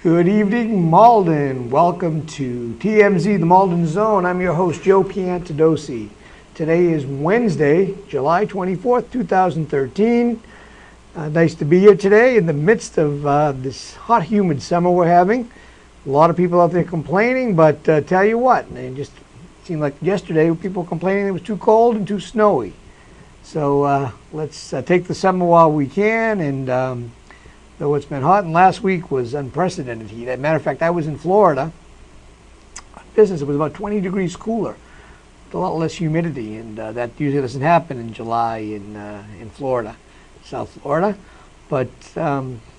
Good evening, Malden. Welcome to TMZ, the Malden Zone. I'm your host, Joe Piantedosi. Today is Wednesday, July 24th, 2013. Nice to be here today in the midst of this hot, humid summer we're having. A lot of people out there complaining, but tell you what, it just seemed like yesterday people were complaining it was too cold and too snowy. So let's take the summer while we can, and though it's been hot, and last week was unprecedented heat. As a matter of fact, I was in Florida. Business, it was about 20 degrees cooler, with a lot less humidity, and that usually doesn't happen in July in Florida, South Florida. But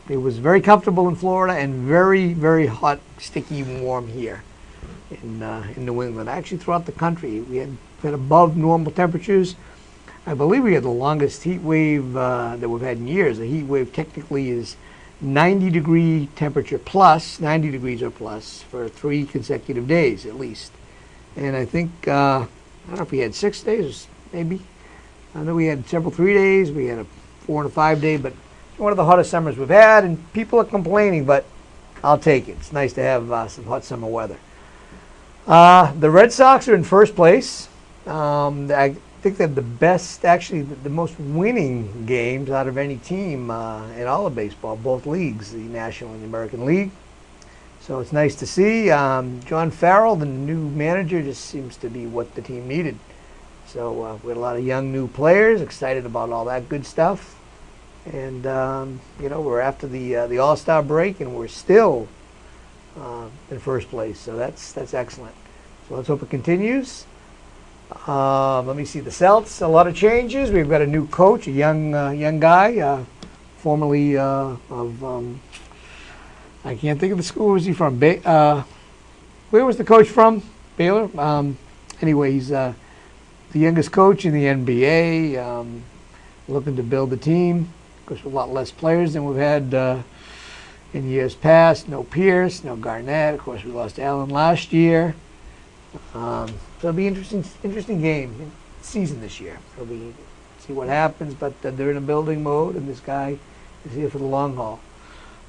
it was very comfortable in Florida and very, very hot, sticky, warm here in New England. Actually, throughout the country, we had been above normal temperatures. I believe we had the longest heat wave that we've had in years. The heat wave technically is 90-degree temperature plus, 90 degrees or plus, for 3 consecutive days at least. And I think, I don't know if we had 6 days, maybe. I know we had several 3 days. We had a 4 and a 5 day, but it's one of the hottest summers we've had, and people are complaining, but I'll take it. It's nice to have some hot summer weather. The Red Sox are in first place. I think they have the best, actually the most winning games out of any team in all of baseball, both leagues, the National and the American League. So it's nice to see. John Farrell, the new manager, just seems to be what the team needed. So we had a lot of young new players, excited about all that good stuff. And, we're after the All-Star break, and we're still in first place. So that's excellent. So let's hope it continues. Let me see the Celts. A lot of changes. We've got a new coach, a young guy, formerly of I can't think of the school. Where was he from? Where was the coach from? Baylor. Anyway, he's the youngest coach in the NBA. Looking to build the team. Of course, a lot less players than we've had in years past. No Pierce, no Garnett. Of course, we lost Allen last year. So it'll be interesting game season this year. It'll be see what happens, but they're in a building mode, and this guy is here for the long haul.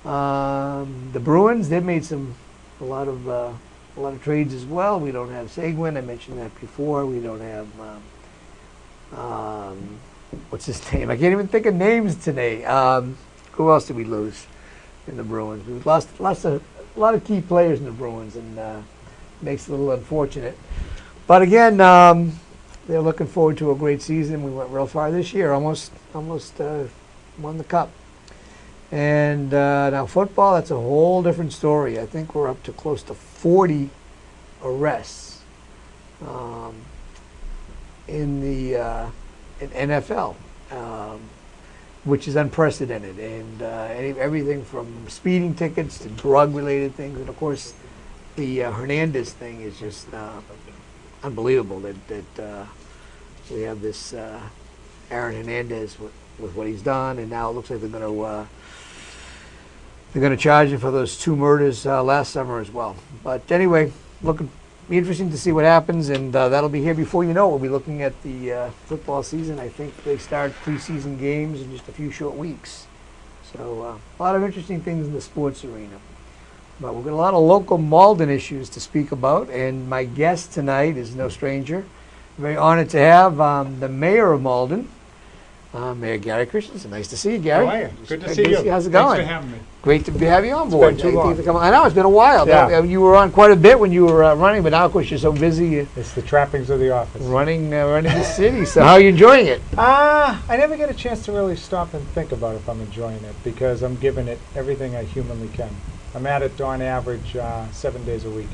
The Bruins, they've made a lot of trades as well. We don't have Seguin. I mentioned that before. We don't have what's his name? I can't even think of names today. Who else did we lose in the Bruins? We've lost a lot of key players in the Bruins, and makes it a little unfortunate. But again, they're looking forward to a great season. We went real far this year, almost won the cup. And now football, that's a whole different story. I think we're up to close to 40 arrests in the NFL, which is unprecedented. And everything from speeding tickets to drug-related things, and of course, the Hernandez thing is just unbelievable that we have this Aaron Hernandez with what he's done, and now it looks like they're going to charge him for those 2 murders last summer as well. But anyway, be interesting to see what happens, and that'll be here before you know it. We'll be looking at the football season. I think they start preseason games in just a few short weeks. So a lot of interesting things in the sports arena. But we've got a lot of local Malden issues to speak about, and my guest tonight is no stranger. I'm very honored to have the mayor of Malden, Mayor Gary Christenson. Nice to see you, Gary. How are you? Good to see you. How's it going? Thanks for having me. Great to have you on board. It's been too long. I know, it's been a while. Yeah. You were on quite a bit when you were running, but now, of course, you're so busy. It's the trappings of the office. Running the city. So how are you enjoying it? I never get a chance to really stop and think about if I'm enjoying it, because I'm giving it everything I humanly can. I'm at it on average 7 days a week.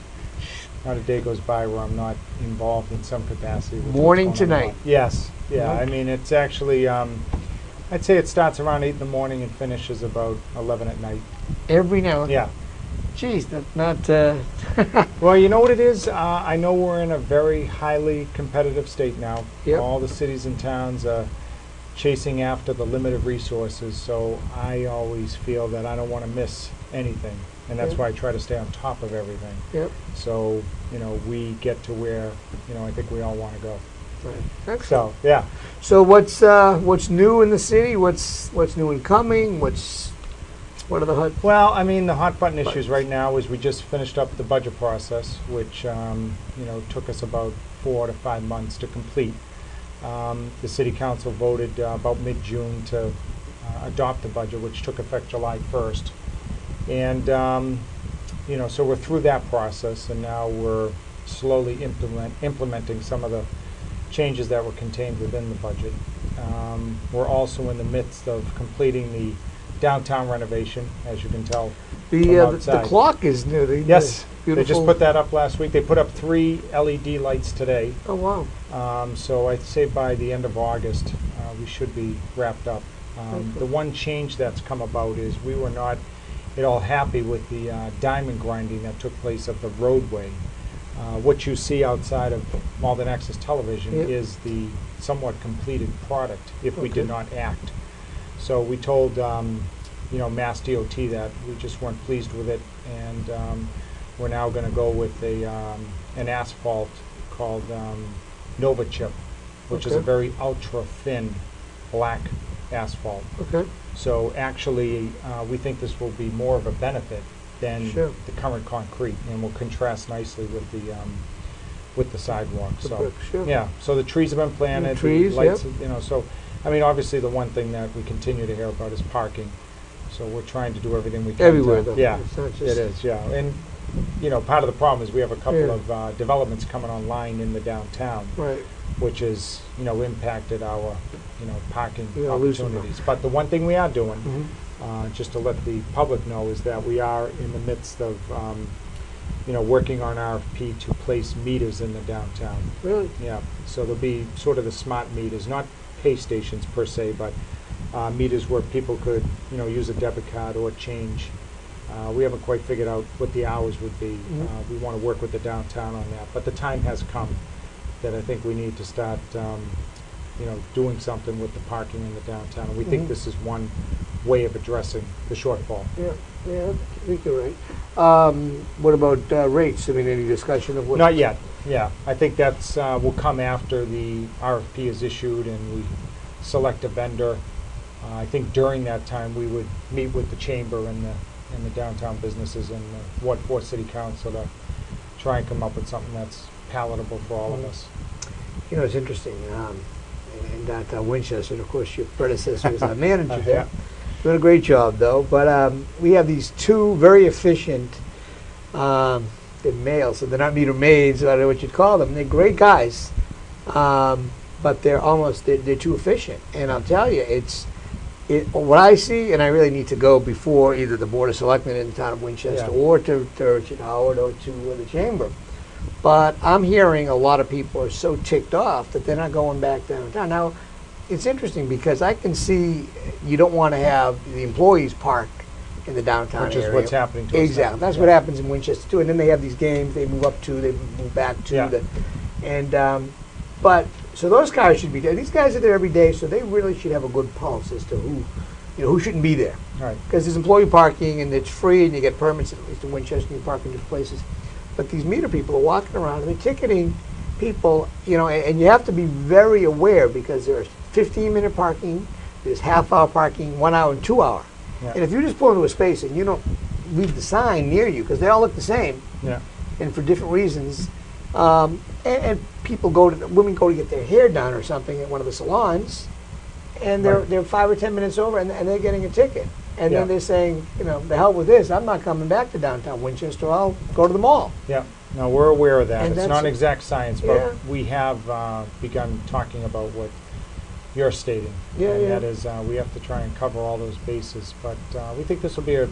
Not a day goes by where I'm not involved in some capacity. Morning to night. Yes. Yeah. Mm-hmm. I mean, it's actually, I'd say it starts around 8 in the morning and finishes about 11 at night. Every now and then? Yeah. Geez, that's not... Well, you know what it is? I know we're in a very highly competitive state now. Yep. All the cities and towns are chasing after the limited resources, so I always feel that I don't want to miss anything, and that's why I try to stay on top of everything. Yep. So, we get to where, I think we all want to go. Right. Excellent. So, yeah. So what's new in the city? What's new and coming? What's What are the hot? Well, I mean, the hot button issues right now is we just finished up the budget process, which took us about 4 to 5 months to complete. The City Council voted about mid-June to adopt the budget, which took effect July 1st. And so we're through that process, and now we're slowly implementing some of the changes that were contained within the budget. We're also in the midst of completing the downtown renovation, as you can tell from outside. The clock is new. Yes, they just put that up last week. They put up 3 LED lights today. Oh, wow. So I'd say by the end of August, we should be wrapped up. Okay. The one change that's come about is we were not at all happy with the diamond grinding that took place of the roadway. What you see outside of Malden Access Television is the somewhat completed product if we did not act. So we told Mass DOT that we just weren't pleased with it, and we're now going to go with an asphalt called Nova Chip, which is a very ultra thin black asphalt. Okay. So actually, we think this will be more of a benefit than the current concrete, and will contrast nicely with the sidewalk. So the trees have been planted. Trees, the lights, So I mean, obviously, the one thing that we continue to hear about is parking. So we're trying to do everything we can. Everywhere, though. Yeah, it's not just it is. Yeah, and part of the problem is we have a couple of developments coming online in the downtown, right, which has impacted our parking Yeah, losing opportunities. But the one thing we are doing, just to let the public know, is that we are in the midst of working on RFP to place meters in the downtown. Really? Yeah. So there'll be sort of the smart meters, not pay stations per se, but meters where people could use a debit card or change. We haven't quite figured out what the hours would be. We want to work with the downtown on that, but the time has come that I think we need to start doing something with the parking in the downtown. And we think this is one way of addressing the shortfall. Yeah, I think you're right. What about rates? I mean, any discussion of what? Not yet. Yeah, I think that's will come after the RFP is issued and we select a vendor. I think during that time we would meet with the chamber and the downtown businesses and the Ward 4 City Council to try and come up with something that's palatable for all of us. It's interesting. In downtown Winchester, and of course your predecessor was our manager there. Doing a great job, though. But we have these 2 very efficient they're males, so they're not meter maids, I don't know what you'd call them. They're great guys, but they're too efficient. And I'll tell you, what I see, and I really need to go before either the Board of Selectmen in the town of Winchester or to Richard Howard or to the Chamber. But I'm hearing a lot of people are so ticked off that they're not going back downtown. Now, it's interesting because I can see you don't want to have the employees park in the downtown area. Which is what's happening to us. Exactly. That's what happens in Winchester too. And then they have these games they move up to, they move back to. But so those guys should be there. These guys are there every day, so they really should have a good pulse as to who shouldn't be there. Right. Because there's employee parking and it's free and you get permits at least in Winchester and you park in different places. But these meter people are walking around and they're ticketing people, and you have to be very aware because there's 15-minute parking, there's half-hour parking, 1 hour and 2 hour. Yeah. And if you just pull into a space and you don't leave the sign near you, because they all look the same, and for different reasons, and women go to get their hair done or something at one of the salons, and they're 5 or 10 minutes over, and they're getting a ticket. And then they're saying, the hell with this, I'm not coming back to downtown Winchester, I'll go to the mall. Yeah, no, we're aware of that. And it's not exact science, but we have begun talking about what you're stating. That is, we have to try and cover all those bases, but we think this will be a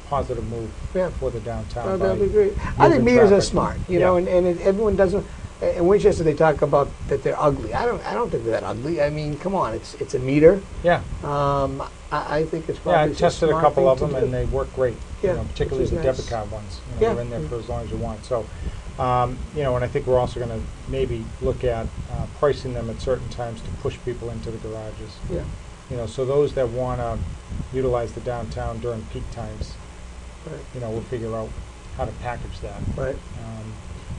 positive move for the downtown. Oh, that'll be great. I think meters are smart, and everyone doesn't. In Winchester, they talk about that they're ugly. I don't think they're that ugly. I mean, come on, it's a meter. Yeah. I think it's probably. I tested a couple of them and they work great. Particularly the debit card ones. They're in there for as long as you want. So, and I think we're also going to maybe look at pricing them at certain times to push people into the garages. Yeah. So those that want to utilize the downtown during peak times, we'll figure out how to package that. Right.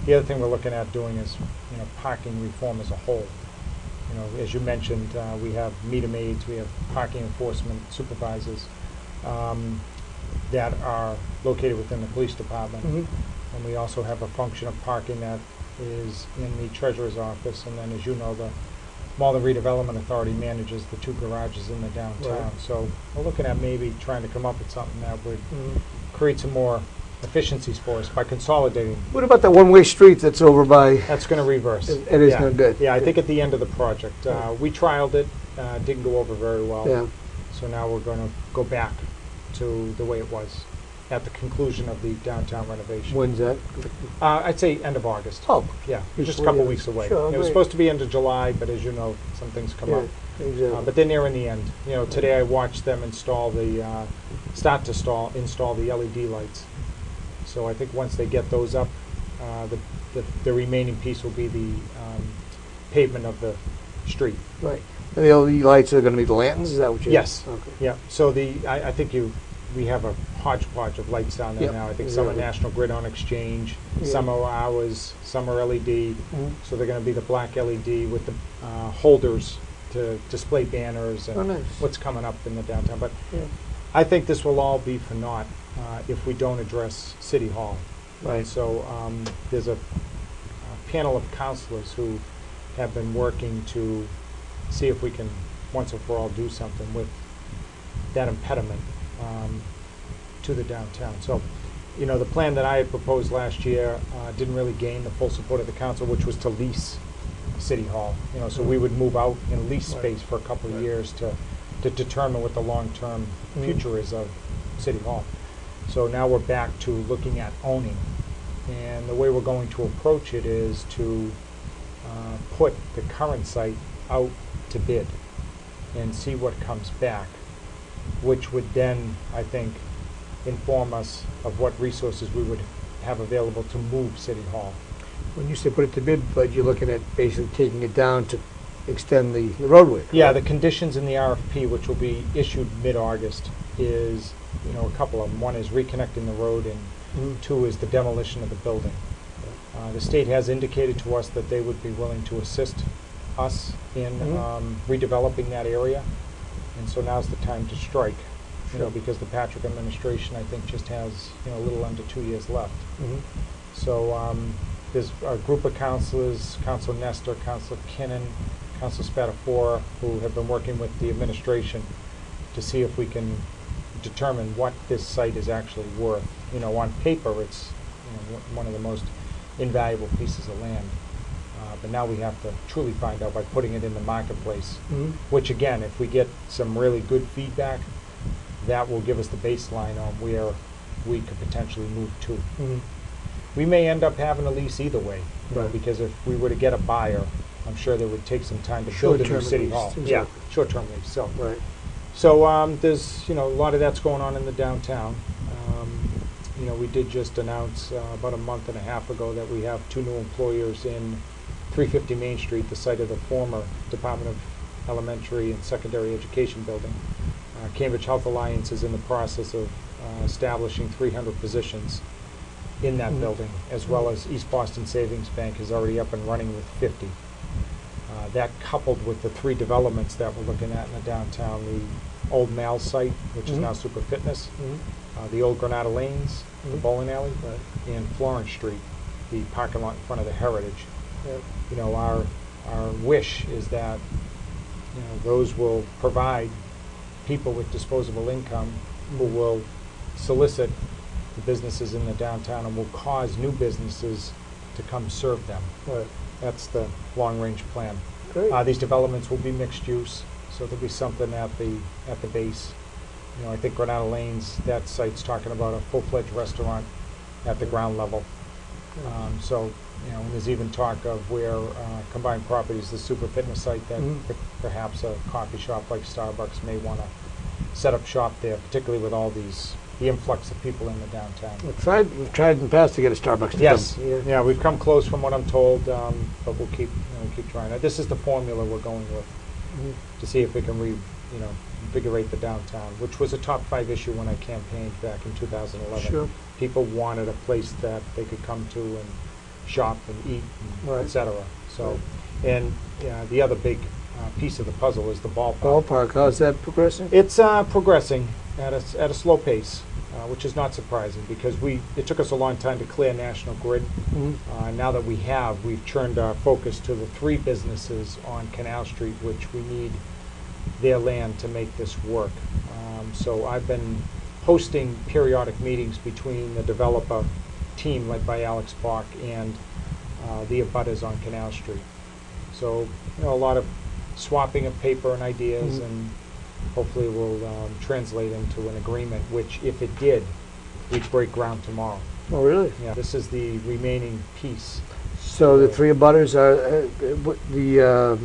The other thing we're looking at doing is, parking reform as a whole. As you mentioned, we have meter maids, we have parking enforcement supervisors. that are located within the police department. Mm-hmm. And we also have a function of parking that is in the treasurer's office. And then, as you know, the Malden Redevelopment Authority manages the 2 garages in the downtown. Right. So we're looking at maybe trying to come up with something that would Mm-hmm. create some more efficiencies for us by consolidating. What about that one-way street that's over by? That's going to reverse. It is Yeah. no good. Yeah, I think at the end of the project. We trialed it, didn't go over very well. Yeah. So now we're going to go back to the way it was at the conclusion of the downtown renovation. When's that? I'd say end of August. Oh, Yeah, just a before couple the- weeks away. sure, It was great. supposed to be end of July, but as you know, some things come yeah, up. exactly. But they're near in the end. You know, today I watched them install the, install the LED lights. So I think once they get those up, the remaining piece will be the pavement of the street. Right. And the LED lights are going to be the lanterns. Is that what you? Yes. Okay. Yeah. So I think we have a hodgepodge of lights down there Yep, now. I think some are exactly. National Grid on exchange, Yeah. some are ours, some are LED. Mhm. So they're going to be the black LED with the holders to display banners and Oh, nice. what's coming up in the downtown. But Yeah. I think this will all be for naught if we don't address City Hall. Right. So there's a panel of counselors who have been working to see if we can once and for all do something with that impediment to the downtown. So, you know, the plan that I had proposed last year didn't really gain the full support of the council, which was to lease City Hall. You know, so we would move out and lease Right. space for a couple of years to determine what the long-term Mhm. future is of City Hall. So now we're back to looking at owning. And the way we're going to approach it is to put the current site out to bid and see what comes back, which would then, I think, inform us of what resources we would have available to move City Hall. When you say put it to bid, but you're looking at basically taking it down to extend the roadway. Yeah, the conditions in the RFP, which will be issued mid-August, is, you know, a couple of them. One is reconnecting the road, and Mhm. 2 is the demolition of the building. The state has indicated to us that they would be willing to assist us in Mhm. redeveloping that area, and so now's the time to strike, you know, Sure. because the Patrick administration, I think, just has, you know, a little under 2 years left. Mhm. So there's a group of councilors, Council Nestor, Council Kinnon, Council Spatafora, who have been working with the administration to see if we can determine what this site is actually worth. You know, on paper, it's, you know, one of the most invaluable pieces of land. But now we have to truly find out by putting it in the marketplace, Mhm. which again, if we get some really good feedback, that will give us the baseline on where we could potentially move to. Mhm. We may end up having a lease either way, you know, Right. because if we were to get a buyer, I'm sure there would take some time to build a new Short-term city lease, hall. exactly. Yeah, short-term lease. So, Right. there's, you know, a lot of that's going on in the downtown. You know, we did just announce about a month and a half ago that we have 2 new employers in 350 Main Street, the site of the former Department of Elementary and Secondary Education building. Cambridge Health Alliance is in the process of establishing 300 positions in that Mhm. building, as well as East Boston Savings Bank is already up and running with 50. That coupled with the 3 developments that we're looking at in the downtown, the old Mal site, which is Mhm. now Super Fitness, Mhm. the old Granada Lanes, the Mhm. bowling alley, Right. and Florence Street, the parking lot in front of the Heritage. Yep. You know, our wish is that, you know, those will provide people with disposable income who Mhm. will solicit the businesses in the downtown and will cause new businesses to come serve them. Right. That's the long-range plan. Great. These developments will be mixed use, so there'll be something at the base. You know, I think Granada Lanes, that site's talking about a full-fledged restaurant at the ground level. So, you know, and there's even talk of where combined properties, the Super Fitness site, that Mhm. perhaps a coffee shop like Starbucks may want to set up shop there, particularly with all the influx of people in the downtown. We've tried in the past to get a Starbucks to Yes, come. yeah, we've come close from what I'm told, but we'll keep trying. This is the formula we're going with Mhm. to see if we can invigorate the downtown, which was a top 5 issue when I campaigned back in 2011. Sure. People wanted a place that they could come to and shop and eat, and Right. et cetera. So, and the other big piece of the puzzle is the ballpark. Ballpark, how's that progressing? It's progressing at a slow pace. which is not surprising because it took us a long time to clear National Grid. Now that we've turned our focus to the 3 businesses on Canal Street, which we need their land to make this work. So I've been hosting periodic meetings between the developer team led by Alex Bach and the abutters on Canal Street. So, a lot of swapping of paper and ideas, and hopefully will translate into an agreement, which, if it did, we'd break ground tomorrow. Oh, really? Yeah, this is the remaining piece. So the 3 abutters are the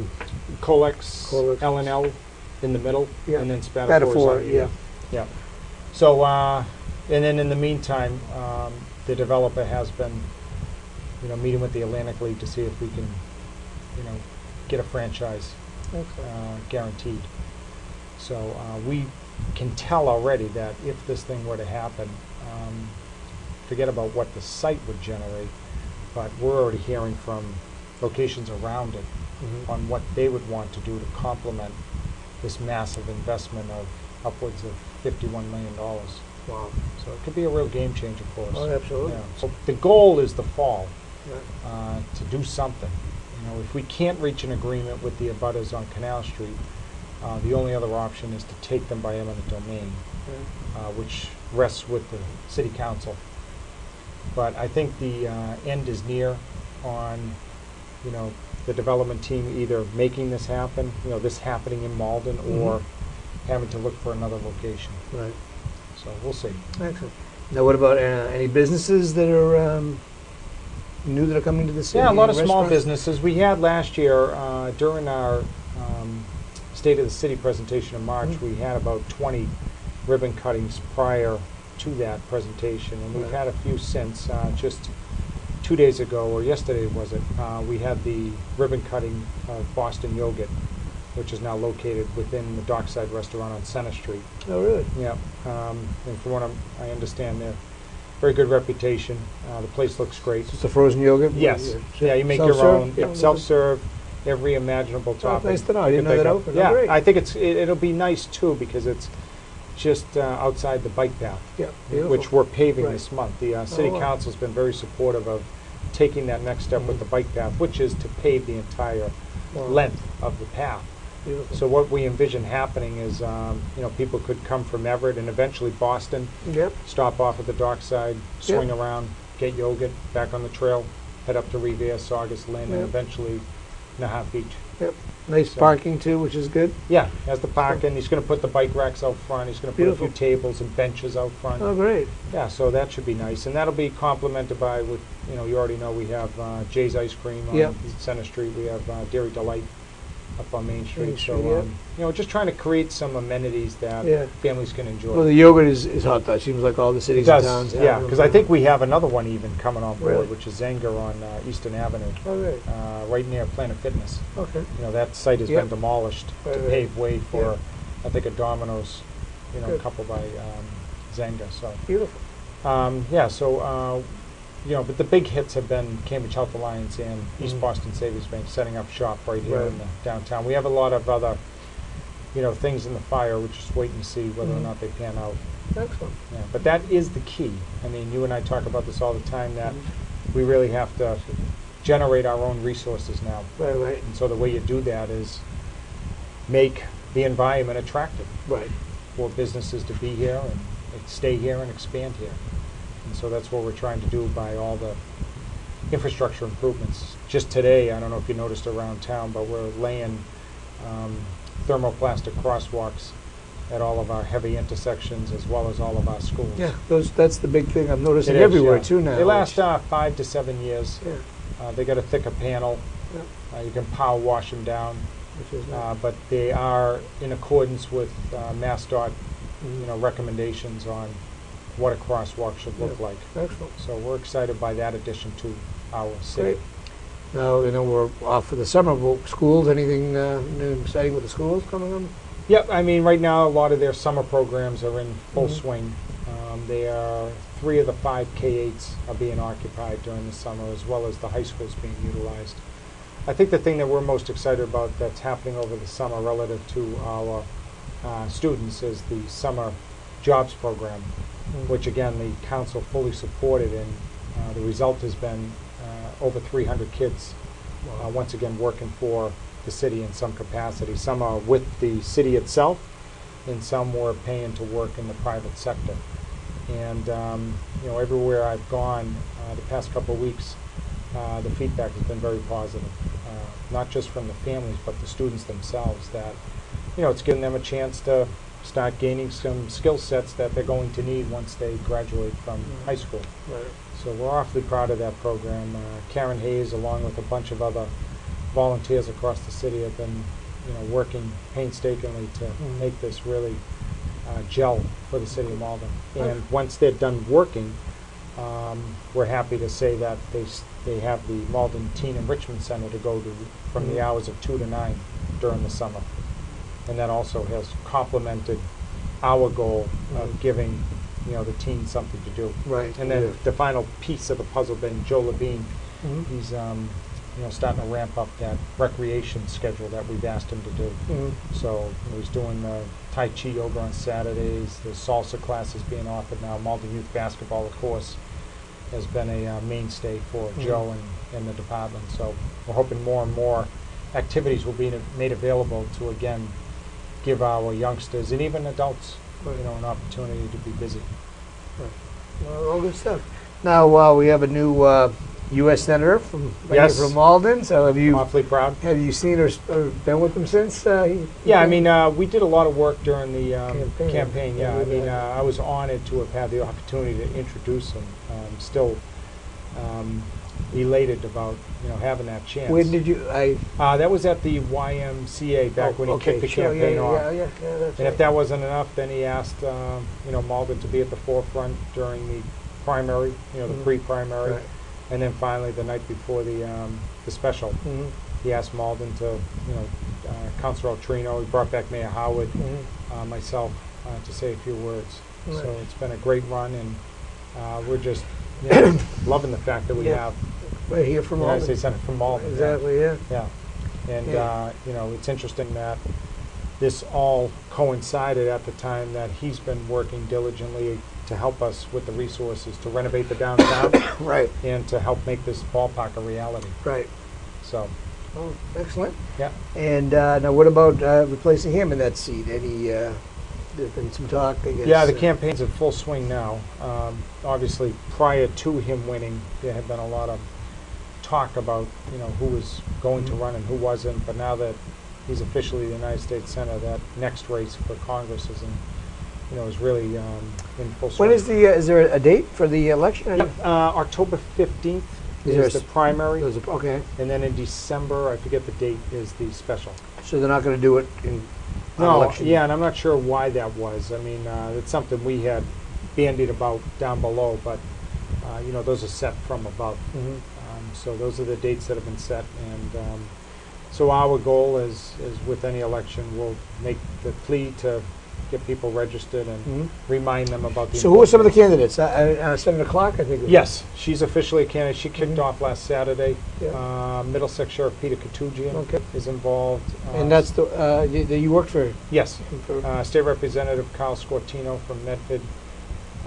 Colex, L&L in the middle, and then Spatafor, on the yeah. So, and then in the meantime, the developer has been, meeting with the Atlantic League to see if we can, get a franchise guaranteed. So we can tell already that if this thing were to happen, forget about what the site would generate, but we're already hearing from locations around it on what they would want to do to complement this massive investment of upwards of $51 million. Wow. So it could be a real game changer for us. Oh, absolutely. Yeah. So the goal is the fall to do something. If we can't reach an agreement with the abutters on Canal Street, the only other option is to take them by eminent domain, which rests with the city council. But I think the end is near on, the development team either making this happen, this happening in Malden, or having to look for another location. Right. So we'll see. Excellent. Now, what about any businesses that are new that are coming to the city? Yeah, a lot of small businesses. We had last year, during our State of the City presentation in March, we had about 20 ribbon cuttings prior to that presentation, and we've had a few since. Just 2 days ago, or yesterday was it, we had the ribbon cutting of Boston Yogurt, which is now located within the Dockside Restaurant on Center Street. Oh, really? Yeah, and from what I understand, they're very good reputation. The place looks great. It's a frozen yogurt? Yes. Yeah, you make your own. Yep, self-serve, every imaginable topping. Nice to know. I didn't know that open. Yeah, great. I think it'll be nice too because it's just outside the bike path, which we're paving this month. The City Council's been very supportive of taking that next step with the bike path, which is to pave the entire length of the path. Beautiful. So what we envision happening is, people could come from Everett and eventually Boston, stop off at the dockside, swing around, get yogurt, back on the trail, head up to Revere, Saugus, Lynn, and eventually Nahat Beach. Yep. Nice parking too, which is good. Yeah, has the parking. He's going to put the bike racks out front. He's going to put a few tables and benches out front. Oh, great. Yeah, so that should be nice. And that'll be complemented by, you already know we have Jay's Ice Cream on Center Street. We have Dairy Delight up on Main Street. So, just trying to create some amenities that families can enjoy. Well, the yogurt is hot. That seems like all the cities and towns have. Yeah, because I think we have another one even coming on board, which is Zenger on Eastern Avenue. Oh, right. Right near Planet Fitness. Okay. That site has been demolished to pave way for, I think, a Domino's, a couple by Zenger. So beautiful. But the big hits have been Cambridge Health Alliance and East Boston Savings Bank setting up shop right here in the downtown. We have a lot of other, things in the fire. We're just waiting to see whether or not they pan out. Excellent. Yeah, but that is the key. I mean, you and I talk about this all the time, that we really have to generate our own resources now. Right. And so the way you do that is make the environment attractive for businesses to be here and stay here and expand here. And so that's what we're trying to do by all the infrastructure improvements. Just today, I don't know if you noticed around town, but we're laying thermoplastic crosswalks at all of our heavy intersections as well as all of our schools. Yeah, that's the big thing I'm noticing everywhere too now. They last 5 to 7 years. Yeah. They got a thicker panel. You can power wash them down. Which is nice. But they are in accordance with MassDOT, recommendations on what a crosswalk should look like. Excellent. So we're excited by that addition to our city. Great. Now, we're off for the summer. Schools, anything new and exciting with the schools coming on? Yep, I mean, right now a lot of their summer programs are in full swing. They are 3 of the 5 K-8s are being occupied during the summer, as well as the high schools being utilized. I think the thing that we're most excited about that's happening over the summer relative to our students is the summer jobs program, which again the council fully supported, and the result has been over 300 kids once again working for the city in some capacity. Some are with the city itself, and some were paying to work in the private sector. And you know, everywhere I've gone the past couple of weeks, the feedback has been very positive, not just from the families but the students themselves, that you know, it's giving them a chance to start gaining some skill sets that they're going to need once they graduate from high school. Right. So we're awfully proud of that program. Karen Hayes, along with a bunch of other volunteers across the city, have been, you know, working painstakingly to make this really gel for the city of Malden. And once they're done working, we're happy to say that they have the Malden Teen Enrichment Center to go to from the hours of 2 to 9 during the summer. And that also has complemented our goal of giving, you know, the teens something to do. Right. And then the final piece of the puzzle, Ben, Joe Levine, he's you know, starting to ramp up that recreation schedule that we've asked him to do. So you know, he's doing Tai Chi yoga on Saturdays. The salsa classes being offered now. Malden Youth Basketball, of course, has been a mainstay for Joe and the department. So we're hoping more and more activities will be made available to, again, give our youngsters and even adults, you know, an opportunity to be busy. Well, all good stuff. Now we have a new U.S. senator from from Malden. So I'm awfully proud. Have you seen or been with him since? Yeah, I mean, we did a lot of work during the campaign. Yeah, I mean, I was honored to have had the opportunity to introduce him. Still elated about, you know, having that chance. When did you? That was at the YMCA back when he kicked the campaign off. That's And if that wasn't enough, then he asked, you know, Malden to be at the forefront during the primary, you know, the pre-primary. Right. And then finally, the night before the special, he asked Malden to, you know, Councilor Altrino, he brought back Mayor Howard, myself, to say a few words. Right. So it's been a great run, and we're just, you know, loving the fact that we have right here from United Malden. States Senate from Malden. Exactly. Yeah. Yeah. And you know, it's interesting that this all coincided at the time that he's been working diligently to help us with the resources to renovate the downtown, Right. and to help make this ballpark a reality. Right. So, Oh, excellent. yeah. And now, what about replacing him in that seat? Any? There's been some talk. I guess, Yeah, the campaign's in full swing now. Obviously, prior to him winning, there had been a lot of talk about, you know, who was going to run and who wasn't. But now that he's officially the United States Senator, that next race for Congress is really in full swing. When is the? Is there a date for the election? October 15th is the primary, Okay. and then in December, I forget the date, is the special. So they're not going to do it in No, election? yeah, and I'm not sure why that was. I mean, it's something we had bandied about down below, but you know, those are set from above. So those are the dates that have been set, and so our goal is with any election, we'll make the plea to get people registered and remind them about the. So who are some of the candidates? 7 o'clock, I think. Yes, she's officially a candidate. She kicked off last Saturday. Yeah. Middlesex Sheriff Peter Katugian is involved. And that's the you worked for. Yes. State Representative Carl Scortino from Medford.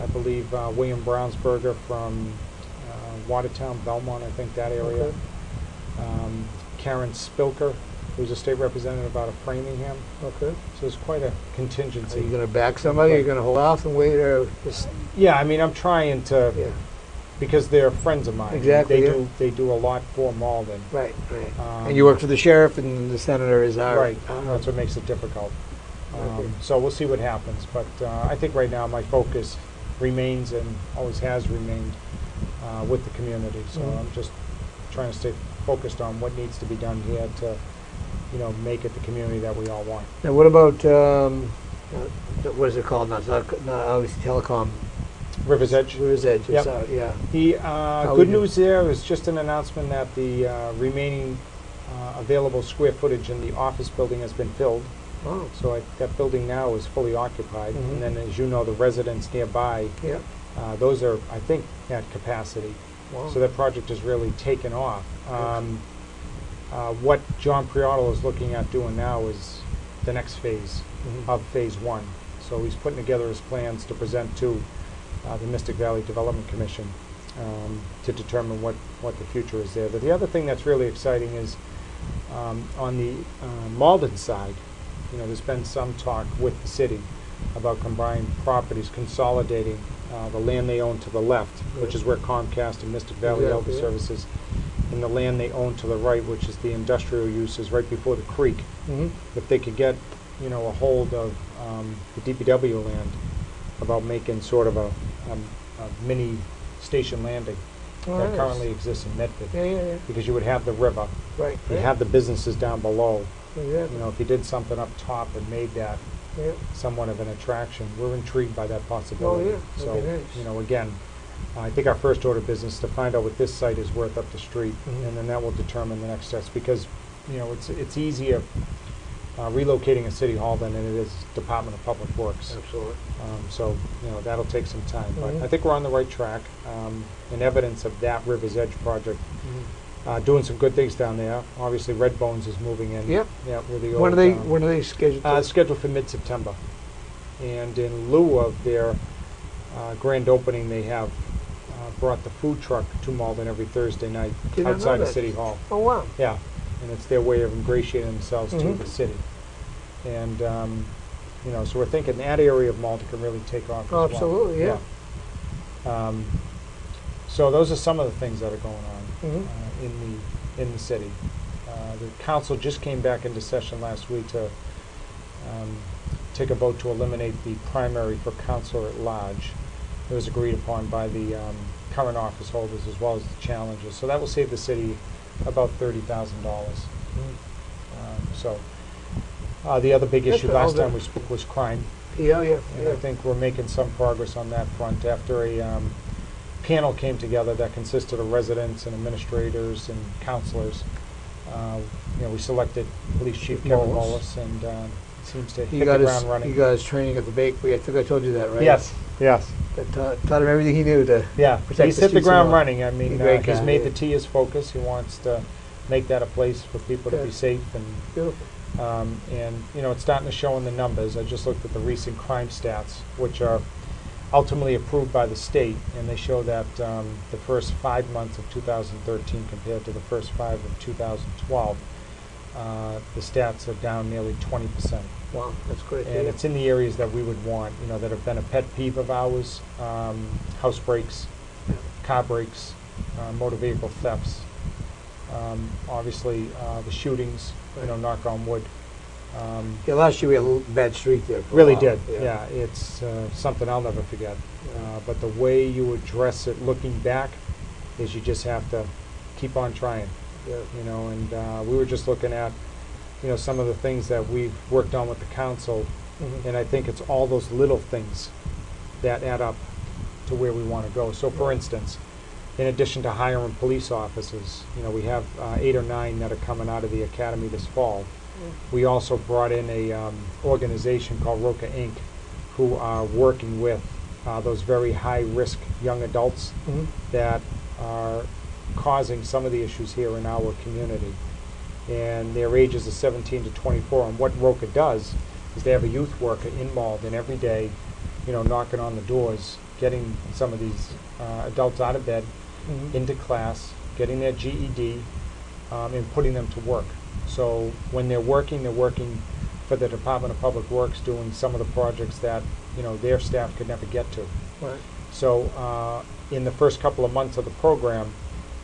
I believe William Brownsberger from Watertown, Belmont, I think that area. Okay. Karen Spilker, who's a state representative out of Framingham. Okay. So there's quite a Are contingency. you going to back somebody? Are you going to hold off and wait, or just? Yeah, I mean, I'm trying to, Yeah. because they're friends of mine. Exactly, They do a lot for Malden. Right. And you work for the sheriff, and the senator is our. Right. That's what makes it difficult. So we'll see what happens. But I think right now my focus remains and always has remained with the community. So I'm just trying to stay focused on what needs to be done here to, you know, make it the community that we all want. Now, what about what is it called? Not obviously telecom. River's Edge. River's Edge. Yep. Yeah. The we good do? news there is just an announcement that the remaining available square footage in the office building has been filled. Oh. So that building now is fully occupied. And then, as you know, the residents nearby, Yeah. those are, I think, at capacity. Wow. So that project has really taken off. What John Priotto is looking at doing now is the next phase of phase one. So he's putting together his plans to present to the Mystic Valley Development Commission to determine what the future is there. But the other thing that's really exciting is on the Malden side, there's been some talk with the city about combined properties, consolidating the land they own to the left, which is where Comcast and Mystic Valley Elder Services, and the land they own to the right, which is the industrial uses right before the creek. If they could get, a hold of the DPW land, about making sort of a mini station landing that currently exists in Medford, because you would have the river, you have the businesses down below. If you did something up top and made that somewhat of an attraction, we're intrigued by that possibility. So, again, I think our first order of business is to find out what this site is worth up the street, and then that will determine the next steps, because it's easier relocating a city hall than it is Department of Public Works. Absolutely. So that'll take some time, but I think we're on the right track. And evidence of that River's Edge project, doing some good things down there. Obviously, Red Bones is moving in. Yep. Yeah. With the When old, are they scheduled? scheduled for mid-September, and in lieu of their grand opening, they have brought the food truck to Malden every Thursday night outside of City Hall. Oh wow. Yeah, and it's their way of ingratiating themselves to the city. And so we're thinking that area of Malden can really take off. Oh, as absolutely, well. So those are some of the things that are going on in the city. The council just came back into session last week to take a vote to eliminate the primary for councilor at large. It was agreed upon by the current office holders as well as the challengers. So that will save the city about $30,000. So the other big issue last time we spoke was crime. And I think we're making some progress on that front after a panel came together that consisted of residents and administrators and counselors. We selected Police Chief Kevin Wallace, and seems to hit the ground running. He got his training at the bakery. I think I told you that, right? Yes. That taught him everything he knew to protect He's hit the ground running. I mean, he's made the T his focus. He wants to make that a place for people to be safe. And beautiful. And it's starting to show in the numbers. I just looked at the recent crime stats, which are ultimately approved by the state, and they show that the first 5 months of 2013 compared to the first 5 of 2012, the stats are down nearly 20%. Wow, that's great. And it's in the areas that we would want, that have been a pet peeve of ours: house breaks, car breaks, motor vehicle thefts. Obviously, the shootings. Knock on wood. Last year we had a little bad streak there. Really did. Yeah, it's something I'll never forget. But the way you address it, looking back, is you just have to keep on trying. And we were just looking at, some of the things that we've worked on with the council, and I think it's all those little things that add up to where we want to go. So, for instance, in addition to hiring police officers, we have 8 or 9 that are coming out of the academy this fall. We also brought in a organization called Roca Inc., who are working with those very high-risk young adults that are causing some of the issues here in our community. And their ages are 17 to 24. And what Roca does is they have a youth worker in Malden every day, knocking on the doors, getting some of these adults out of bed, into class, getting their GED, and putting them to work. So when they're working for the Department of Public Works, doing some of the projects that their staff could never get to. Right. So in the first couple of months of the program,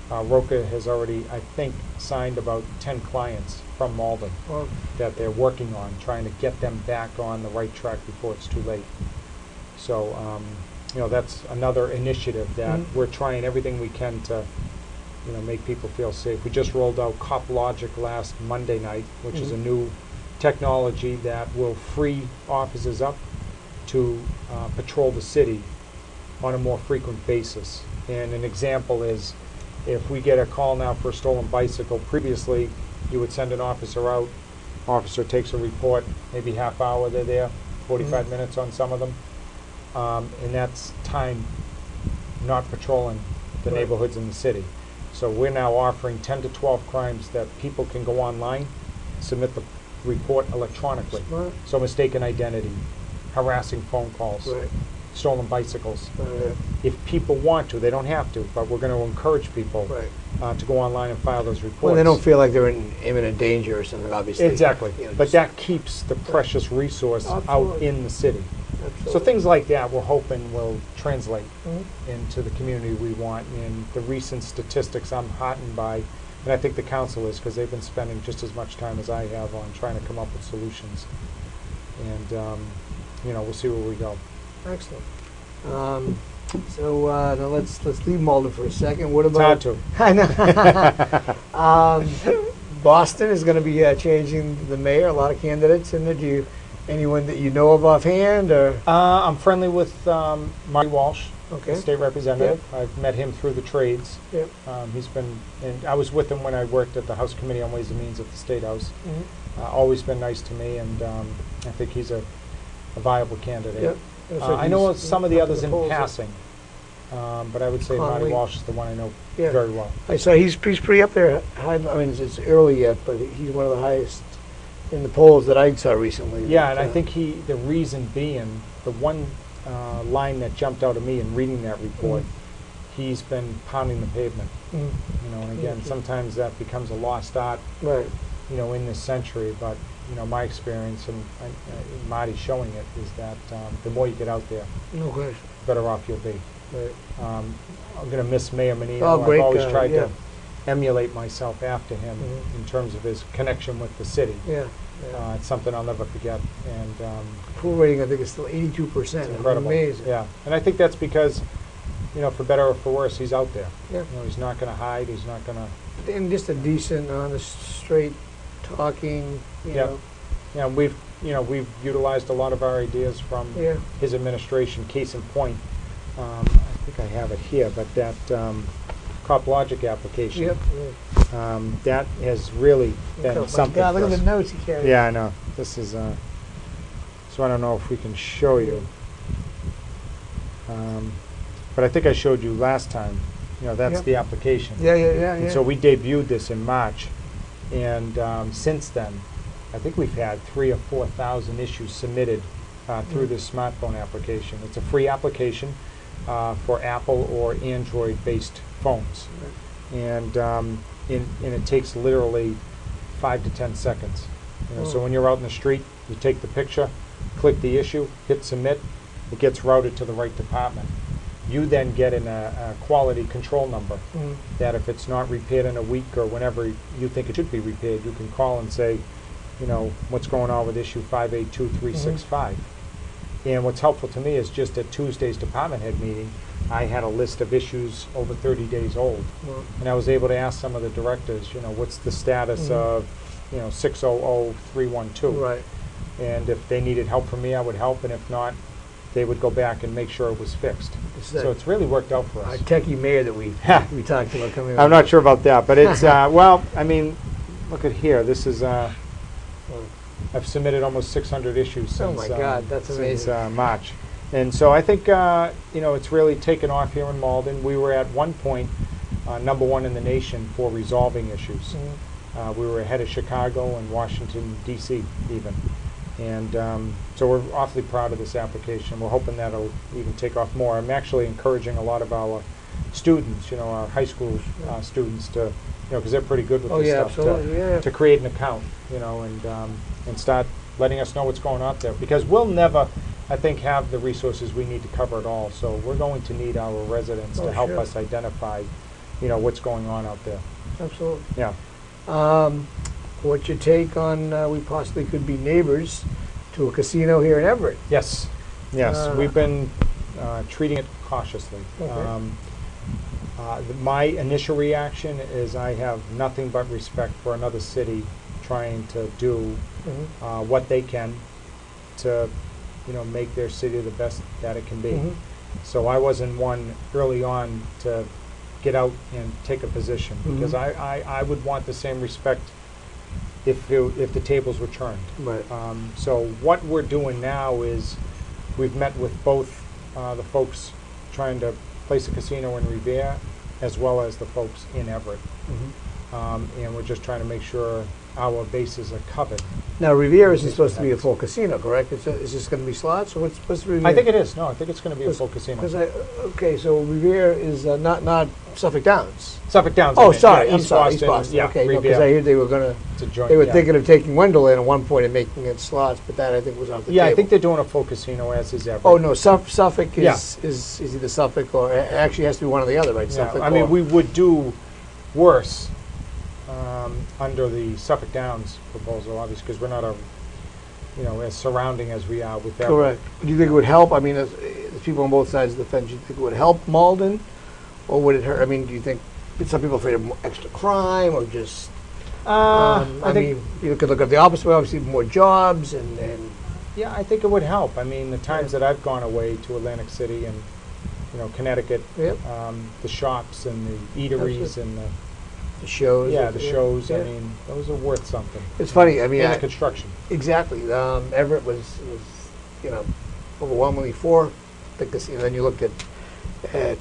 Roca has already, I think, signed about 10 clients from Malden that they're working on, trying to get them back on the right track before it's too late. So that's another initiative that we're trying everything we can to make people feel safe. We just rolled out Cop Logic last Monday night, which is a new technology that will free officers up to patrol the city on a more frequent basis. And an example is, if we get a call now for a stolen bicycle, previously you would send an officer out, officer takes a report, maybe half hour they're there, 45 minutes on some of them, and that's time not patrolling the neighborhoods in the city. So we're now offering 10 to 12 crimes that people can go online, submit the report electronically. So mistaken identity, harassing phone calls, Right. stolen bicycles. Right. If people want to, they don't have to, but we're going to encourage people Right. to go online and file those reports. When they don't feel like they're in imminent danger or something, obviously. Exactly. You know, But just- that keeps the precious resource out Absolutely. in the city. Absolutely. So things like that we're hoping will translate Mhm. into the community we want. And the recent statistics I'm heartened by, and I think the council is, because they've been spending just as much time as I have on trying to come up with solutions. And, we'll see where we go. Excellent. So now let's leave Malden for a second. What It's about? hard to. I know. Boston is going to be changing the mayor. A lot of candidates in there. Do you anyone that you know of offhand, or? I'm friendly with Marty Walsh, Okay. the state representative. I've met him through the trades. Yep. He's been, and I was with him when I worked at the House Committee on Ways and Means at the State House. Mhm. Always been nice to me, and I think he's a viable candidate. Yep. So I know he's some of the up to others in polls. passing, but I would say Conley. Marty Walsh is the one I know Yeah. very well. I saw he's pretty up there. High, I mean, it's early yet, but he's one of the highest in the polls that I saw recently. Yeah, and But, I think the reason being, the one line that jumped out at me in reading that report, he's been pounding the pavement. Mm. And again, sometimes that becomes a lost art, Right. in this century, but, my experience, and Marty's showing it, is that the more you get out there, No question. the better off you'll be. Right. I'm going to miss Mayor Menino. Oh, great I've always guy, tried yeah. to emulate myself after him Mhm. in terms of his connection with the city. Yeah. Yeah. It's something I'll never forget, and Approval rating, I think, is still 82%. it's incredible. Amazing. Yeah, and I think that's because, for better or for worse, he's out there. Yeah. He's not going to hide. He's not going to. And just a decent, honest, straight talking, you Yeah. know. Yeah, we've utilized a lot of our ideas from Yeah. his administration. Case in point, I think I have it here, but that Cop Logic application. Yep. That has really been Oh my something. God, look for at us. the notes he carries. Yeah, I know. This is, so I don't know if we can show you. But I think I showed you last time, that's Yep. the application. Yeah, yeah, yeah, And yeah. so we debuted this in March. And since then, I think we've had 3,000 or 4,000 issues submitted through this smartphone application. It's a free application for Apple or Android-based phones. And it takes literally 5 to 10 seconds. So when you're out in the street, you take the picture, click the issue, hit submit, it gets routed to the right department. You then get in a quality control number Mm. that if it's not repaired in a week or whenever you think it should be repaired, you can call and say, what's going on with issue 582365. And what's helpful to me is just at Tuesday's department head meeting, I had a list of issues over 30 days old. Well, And I was able to ask some of the directors, what's the status of, 600312. right. And if they needed help from me, I would help, and if not, they would go back and make sure it was fixed. It's So it's really worked out for our us. techie mayor that we talked about coming. I'm not sure about that, but it's, look at here, this is, I've submitted almost 600 issues Oh since, my God, that's since amazing. March. And so I think, it's really taken off here in Malden. We were at one point #1 in the nation for resolving issues. Mhm. We were ahead of Chicago and Washington, D.C. even. And so we're awfully proud of this application. We're hoping that'll even take off more. I'm actually encouraging a lot of our students, our high school students to, because they're pretty good with Oh, this yeah, stuff, absolutely, yeah. to create an account, and start letting us know what's going on there. Because we'll never, I think, have the resources we need to cover it all. So we're going to need our residents Oh, to help sure. us identify, what's going on out there. Absolutely. Yeah. What's your take on we possibly could be neighbors to a casino here in Everett? Yes, yes. Uh, We've been treating it cautiously. Okay. My initial reaction is I have nothing but respect for another city trying to do Mhm. what they can to, make their city the best that it can be. Mhm. So I wasn't one early on to get out and take a position, because Mhm. I would want the same respect if the tables were turned. Right. So what we're doing now is we've met with both the folks trying to place a casino in Revere, as well as the folks in Everett. Mhm. And we're just trying to make sure our bases are covered. Now, Riviera isn't This supposed to be a happens. full casino, correct? Is this going to be slots, or what's supposed to be? I think it is. No, I think it's going to be a full casino. Okay, so Riviera is not Suffolk Downs. Suffolk Downs. Oh, I mean, sorry, yeah, I'm East sorry, Boston, East Boston. Yeah, Okay, because Riviera. I heard they were going to. It's a joint. They were yeah. thinking of taking Wendell in at one point and making it slots, but that I think was off the Yeah, table. I think they're doing a full casino, as is Everett. Oh no, Suffolk Yeah. is either Suffolk or it actually has to be one or the other, right? Yeah, Suffolk. I mean, or- we would do worse under the Suffolk Downs proposal, obviously, because we're not as surrounding as we are with Everett. Correct. Do you think it would help? I mean, there's people on both sides of the fence. Do you think it would help Malden, or would it hurt? I mean, do you think some people are afraid of more extra crime, or just? I think. mean, you could look at the opposite way. Obviously, more jobs and Yeah, I think it would help. I mean, the times that I've gone away to Atlantic City and Connecticut, Yep. the shops and the eateries Absolutely. and the shows. the shows. Yeah. I mean, those are worth something. It's funny. I mean, And the construction. exactly. Everett was overwhelmingly for the casino. Then you looked at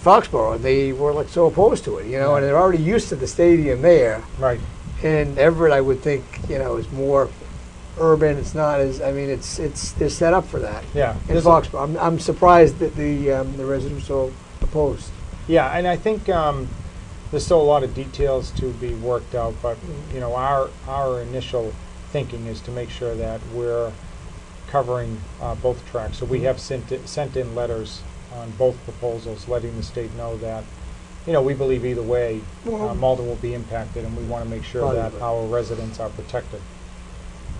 Foxborough, and they were like so opposed to it. Yeah. And they're already used to the stadium there. Right. And Everett, I would think, is more urban. It's not as. I mean, they're set up for that. Yeah. In Foxborough, I'm surprised that the residents are so opposed. Yeah, and I think there's still a lot of details to be worked out, but our initial thinking is to make sure that we're covering both tracks. So we have sent in letters on both proposals, letting the state know that we believe either way Malden will be impacted, and we want to make sure that our residents are protected.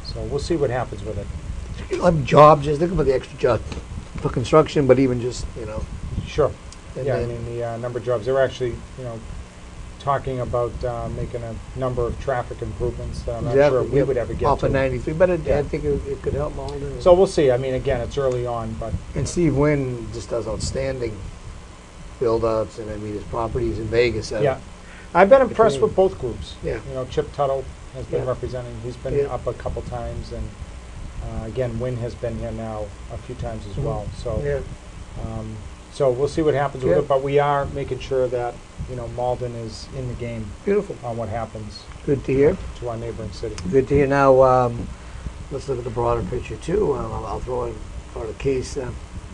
So we'll see what happens with it. Jobs, just think about the extra jobs for construction, but even just Sure. And Yeah, I then- mean, the number of jobs, they're actually, talking about making a number of traffic improvements that I'm not sure we would ever get off to. of 93, but Yeah. I think it could help Malden. So we'll see. I mean, again, it's early on, but And Steve Wynn just does outstanding build-outs, and I mean his properties in Vegas. yeah. I've been impressed with both groups. Yeah. Chip Tuttle has been Yeah. representing. He's been Yeah. up a couple times, and again, Wynn has been here now a few times as well. So, Yeah. so we'll see what happens with Yeah. it, but we are making sure that, Malden is in the game Beautiful. on what happens Good to hear. to our neighboring city. Good to hear. Now, let's look at the broader picture too. I'll throw in for the case,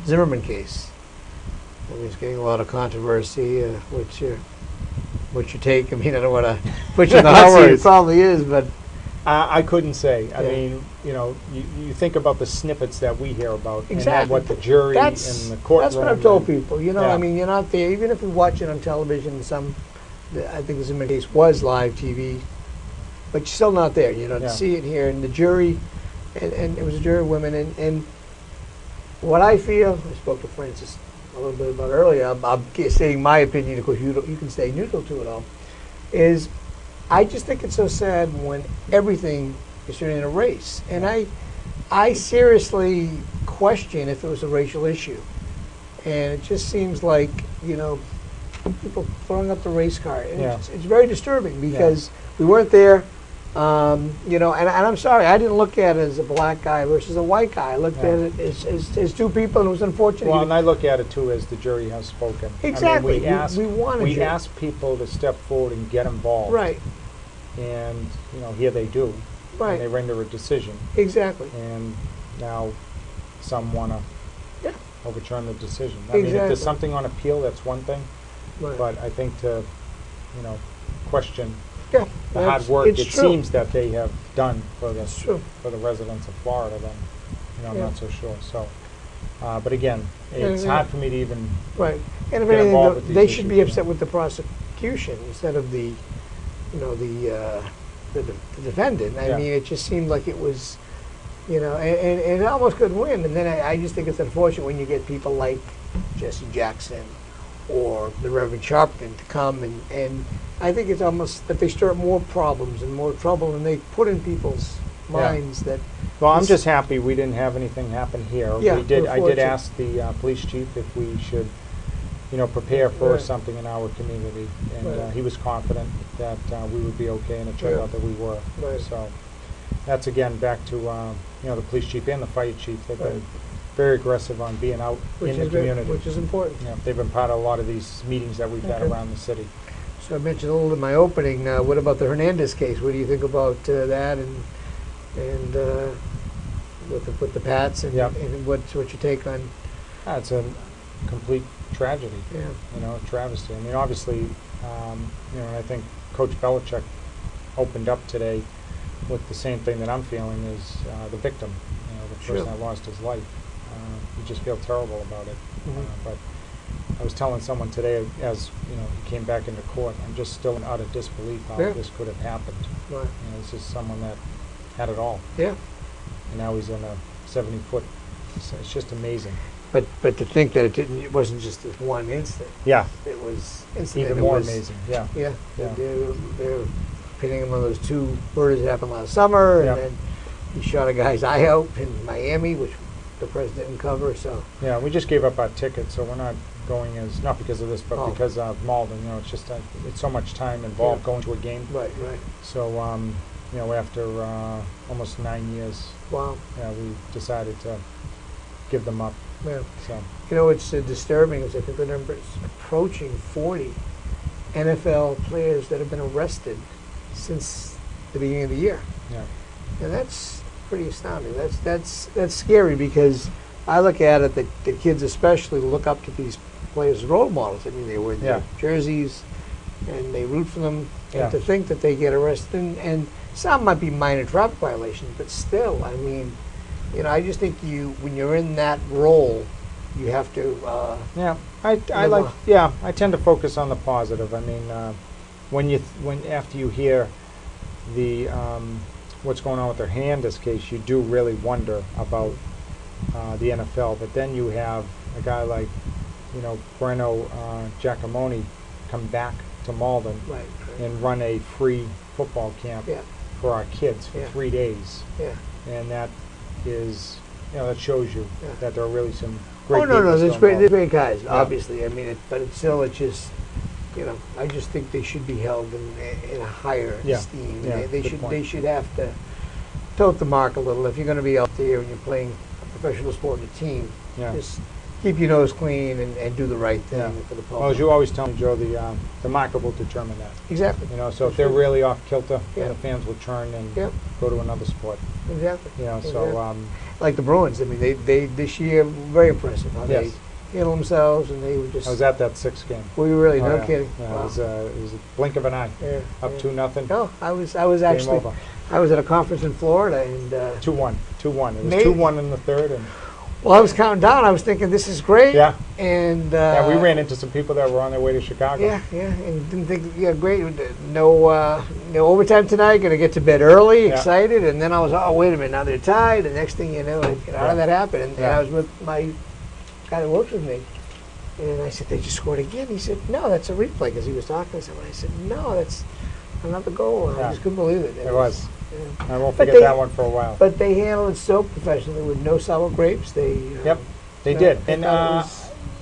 Zimmerman case. I mean, it's getting a lot of controversy. What's your take? I mean, I don't want to put you in the No hot seat. It worries. probably is, but I couldn't say. I Yeah. mean, you think about the snippets that we hear about, and Exactly. then what the jury that's and the courtroom. that's what I've told and- people. Yeah. I mean, you're not there. Even if we watch it on television, I think the Zimmerman case was live TV, but you're still not there. Yeah. To see it here, and the jury, and it was a jury of women, and what I feel, I spoke to Francis a little bit about earlier. I'm stating my opinion. Of course, you can stay neutral to it all. Is I just think it's so sad when everything is turned in a race, and I seriously question if it was a racial issue, and it just seems like people throwing up the race card. And Yeah. it's very disturbing because we weren't there. And I'm sorry, I didn't look at it as a black guy versus a white guy. I looked Yeah. at it as two people, and it was unfortunate. Well, and I look at it too as the jury has spoken. Exactly. I mean, We want a we jury. ask people to step forward and get involved. Right, And here they do. And they right, render a decision. exactly. And now some want to Yeah. overturn the decision. I mean, if Exactly. there's something on appeal, that's one thing. Right. But I think to, question Yeah, the hard that's- work it's it true. seems that they have done for It's true. the residents of Florida, then I'm Yeah. not so sure. So, but again, it's Yeah. hard for me to even. Right, and if Get anything, involved with these they should be issues, upset with the prosecution instead of the defendant. I Yeah. mean, it just seemed like it was, and it almost could win. And then I just think it's unfortunate when you get people like Jesse Jackson or the Reverend Sharpton to come, and I think it's almost that they stir up more problems and more trouble, and they put in people's minds that. Well, I'm This- just happy we didn't have anything happen here. Yeah, I did we're fortunate. ask the police chief if we should, prepare for Right. something in our community, and Right. he was confident that we would be okay, and it turned Yeah. out that we were. Right. So that's again back to the police chief and the fire chief. They've Right. been very aggressive on being out Which in the is good, community. which is important. They've been part of a lot of these meetings that we've had Okay. around the city. So I mentioned a little in my opening. What about the Hernandez case? What do you think about that and with the Pats and what's your take on? It's a complete tragedy. Yeah. Travesty. I mean, obviously, and I think Coach Belichick opened up today with the same thing that I'm feeling is the victim, the person that lost his life. You just feel terrible about it. But I was telling someone today, as he came back into court, I'm just still in utter disbelief how this could have happened. Right. This is someone that had it all. Yeah. And now he's in a 70-foot. It's just amazing. But to think that it wasn't just this one instant. Yeah. It was incident. Even more amazing. Yeah. Yeah. They're pitting him on those two murders that happened last summer, and then he shot a guy's eye out in Miami, which the press didn't cover. So yeah, we just gave up our ticket, so we're not going not because of this, but because of Malden. It's just it's so much time involved going to a game. Right. So after almost 9 years, we decided to give them up. Yeah. So it's disturbing. I think the number is approaching 40 NFL players that have been arrested since the beginning of the year. Yeah. And that's pretty astounding. That's scary because I look at it that the kids especially look up to these players as role models. I mean, they wear their jerseys and they root for them. And to think that they get arrested, and some might be minor traffic violations, but still, I mean, I just think when you're in that role, you have to. I tend to focus on the positive. I mean, after you hear the what's going on with their Hernandez case, you do really wonder about the NFL. But then you have a guy like Breno Giacomoni come back to Malden and run a free football camp for our kids for 3 days. Yeah. And that is, that shows you that there are really some great people. There's great guys, obviously. I mean, but it's just, I just think they should be held in a higher esteem. Yeah, they should have to tote the mark a little. If you're going to be out there and you're playing a professional sport in a team, just keep your nose clean and do the right thing for the public. Well, as you always tell me, Joe, the market will determine that. Exactly. So if they're really off kilter, then the fans will turn and go to another sport. Exactly. So like the Bruins. I mean, they this year very impressive how they handle themselves, and they were just. I was at that 6th game. Were you really? No kidding. Yeah, wow. It was a blink of an eye. Up 2-0. No, I was actually. I was at a conference in Florida and. 2-1. It was 2-1 in the third and. Well, I was counting down. I was thinking, this is great. Yeah. And we ran into some people that were on their way to Chicago. Yeah, and didn't think, great. No overtime tonight. Going to get to bed early. Excited, and then I was, wait a minute, now they're tied. The next thing you know, how did that happen? And I was with my guy that works with me, and I said, they just scored again. He said, no, that's a replay, because he was talking to someone. I said, no, that's another goal. And I just couldn't believe it. It was. I won't forget that one for a while. But they handled it so professionally with no sour grapes. They did. And